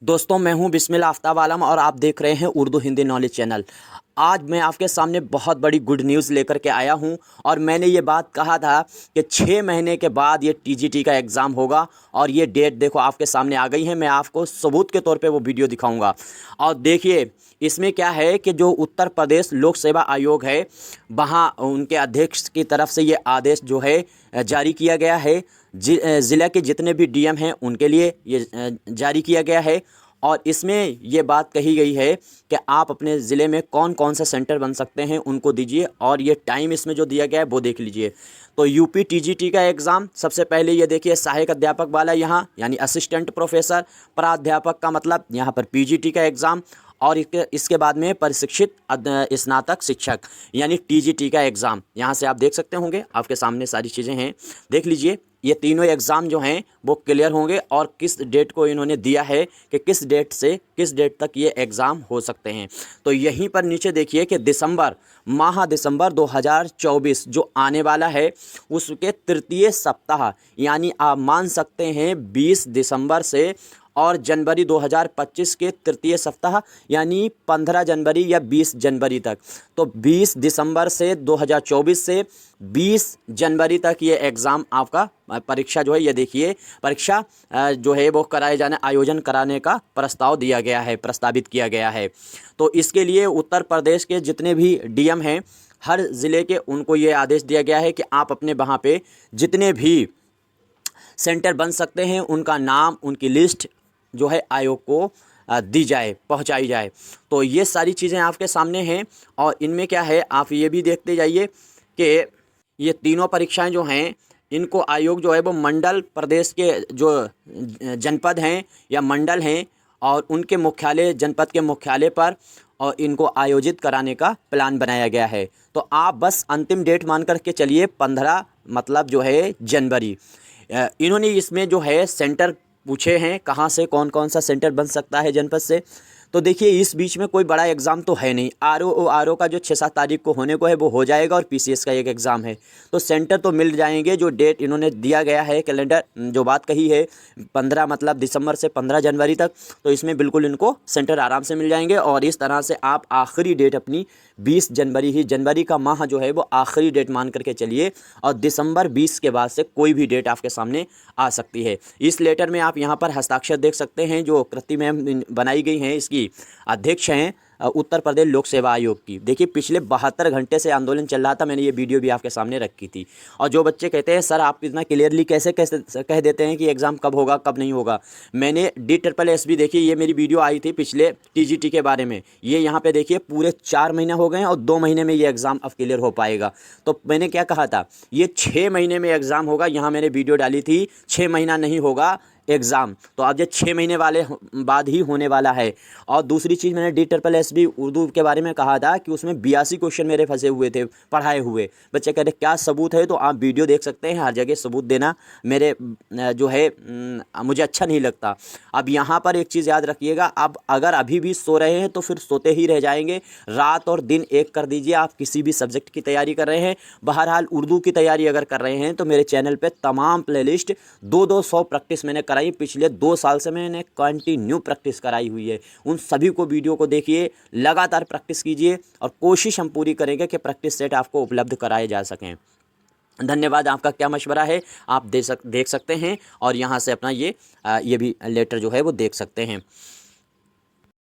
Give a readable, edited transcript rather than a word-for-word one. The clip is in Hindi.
दोस्तों, मैं हूं बिस्मिल्लाह आफ्ताब आलम और आप देख रहे हैं उर्दू हिंदी नॉलेज चैनल। आज मैं आपके सामने बहुत बड़ी गुड न्यूज़ लेकर के आया हूं और मैंने ये बात कहा था कि 6 महीने के बाद ये टीजीटी का एग्ज़ाम होगा और ये डेट देखो आपके सामने आ गई है। मैं आपको सबूत के तौर पे वो वीडियो दिखाऊंगा। और देखिए, इसमें क्या है कि जो उत्तर प्रदेश लोक सेवा आयोग है, वहाँ उनके अध्यक्ष की तरफ से ये आदेश जो है जारी किया गया है। ज़िला के जितने भी डीएम हैं उनके लिए ये जारी किया गया है। और इसमें ये बात कही गई है कि आप अपने ज़िले में कौन कौन सा सेंटर बन सकते हैं उनको दीजिए, और ये टाइम इसमें जो दिया गया है वो देख लीजिए। तो यूपी टीजीटी का एग्ज़ाम सबसे पहले ये देखिए, सहायक अध्यापक वाला यहाँ यानी असिस्टेंट प्रोफेसर, प्राध्यापक का मतलब यहाँ पर पीजीटी का एग्ज़ाम, और इसके बाद में प्रशिक्षित स्नातक शिक्षक यानी टीजीटी का एग्ज़ाम। यहाँ से आप देख सकते होंगे, आपके सामने सारी चीज़ें हैं, देख लीजिए। ये तीनों एग्ज़ाम जो हैं वो क्लियर होंगे और किस डेट को इन्होंने दिया है कि किस डेट से किस डेट तक ये एग्ज़ाम हो सकते हैं। तो यहीं पर नीचे देखिए कि दिसंबर 2024 जो आने वाला है उसके तृतीय सप्ताह यानी आप मान सकते हैं 20 दिसंबर से, और जनवरी 2025 के तृतीय सप्ताह यानी 15 जनवरी या 20 जनवरी तक। तो 20 दिसंबर से 2024 से 20 जनवरी तक ये एग्ज़ाम आपका परीक्षा जो है, ये देखिए परीक्षा जो है वो आयोजन कराने का प्रस्ताव दिया गया है, प्रस्तावित किया गया है। तो इसके लिए उत्तर प्रदेश के जितने भी डीएम हैं हर ज़िले के, उनको ये आदेश दिया गया है कि आप अपने वहाँ पे जितने भी सेंटर बन सकते हैं उनका नाम, उनकी लिस्ट जो है आयोग को दी जाए, पहुंचाई जाए। तो ये सारी चीज़ें आपके सामने हैं और इनमें क्या है आप ये भी देखते जाइए कि ये तीनों परीक्षाएं जो हैं इनको आयोग जो है वो मंडल प्रदेश के जो जनपद हैं या मंडल हैं और उनके मुख्यालय, जनपद के मुख्यालय पर और इनको आयोजित कराने का प्लान बनाया गया है। तो आप बस अंतिम डेट मान कर के चलिए 15 मतलब जो है जनवरी। इन्होंने इसमें जो है सेंटर पूछे हैं कहाँ से कौन कौन सा सेंटर बन सकता है जनपद से। तो देखिए, इस बीच में कोई बड़ा एग्ज़ाम तो है नहीं। आरओ का जो 6-7 तारीख को होने को है वो हो जाएगा और पीसीएस का एक एग्ज़ाम है, तो सेंटर तो मिल जाएंगे। जो डेट इन्होंने दिया गया है कैलेंडर, जो बात कही है 15 मतलब दिसंबर से 15 जनवरी तक, तो इसमें बिल्कुल इनको सेंटर आराम से मिल जाएंगे। और इस तरह से आप आखिरी डेट अपनी 20 जनवरी ही, जनवरी का माह जो है वो आखिरी डेट मान करके चलिए, और दिसंबर 20 के बाद से कोई भी डेट आपके सामने आ सकती है। इस लेटर में आप यहाँ पर हस्ताक्षर देख सकते हैं, जो कृति मैम बनाई गई हैं, इसकी अध्यक्ष हैं उत्तर प्रदेश लोक सेवा आयोग की। देखिए, पिछले 72 घंटे से आंदोलन चल रहा था, मैंने ये वीडियो भी आपके सामने रखी थी। और जो बच्चे कहते हैं सर आप इतना क्लियरली कैसे कैसे कह देते हैं कि एग्ज़ाम कब होगा कब नहीं होगा, मैंने DSSB देखिए, ये मेरी वीडियो आई थी पिछले टीजीटी के बारे में। ये यहाँ पे देखिए पूरे 4 महीने हो गए हैं और 2 महीने में ये एग्ज़ाम अब क्लियर हो पाएगा। तो मैंने क्या कहा था, ये 6 महीने में एग्ज़ाम होगा। यहाँ मैंने वीडियो डाली थी 6 महीना नहीं होगा एग्ज़ाम, तो अब ये 6 महीने वाले बाद ही होने वाला है। और दूसरी चीज़, मैंने DSSB उर्दू के बारे में कहा था कि उसमें 82 क्वेश्चन मेरे फंसे हुए थे पढ़ाए हुए। बच्चे कह रहे क्या सबूत है, तो आप वीडियो देख सकते हैं। हर जगह सबूत देना मेरे जो है मुझे अच्छा नहीं लगता। अब यहाँ पर एक चीज़ याद रखिएगा, अब अगर अभी भी सो रहे हैं तो फिर सोते ही रह जाएंगे। रात और दिन एक कर दीजिए। आप किसी भी सब्जेक्ट की तैयारी कर रहे हैं, बहरहाल उर्दू की तैयारी अगर कर रहे हैं, तो मेरे चैनल पर तमाम प्लेलिस्ट 200 प्रैक्टिस मैंने कराई। पिछले 2 साल से मैंने कंटिन्यू प्रैक्टिस कराई हुई है। उन सभी को वीडियो को देखिए, लगातार प्रैक्टिस कीजिए और कोशिश हम पूरी करेंगे कि प्रैक्टिस सेट आपको उपलब्ध कराए जा सकें। धन्यवाद। आपका क्या मशवरा है आप देख सकते हैं और यहाँ से अपना ये भी लेटर जो है वो देख सकते हैं।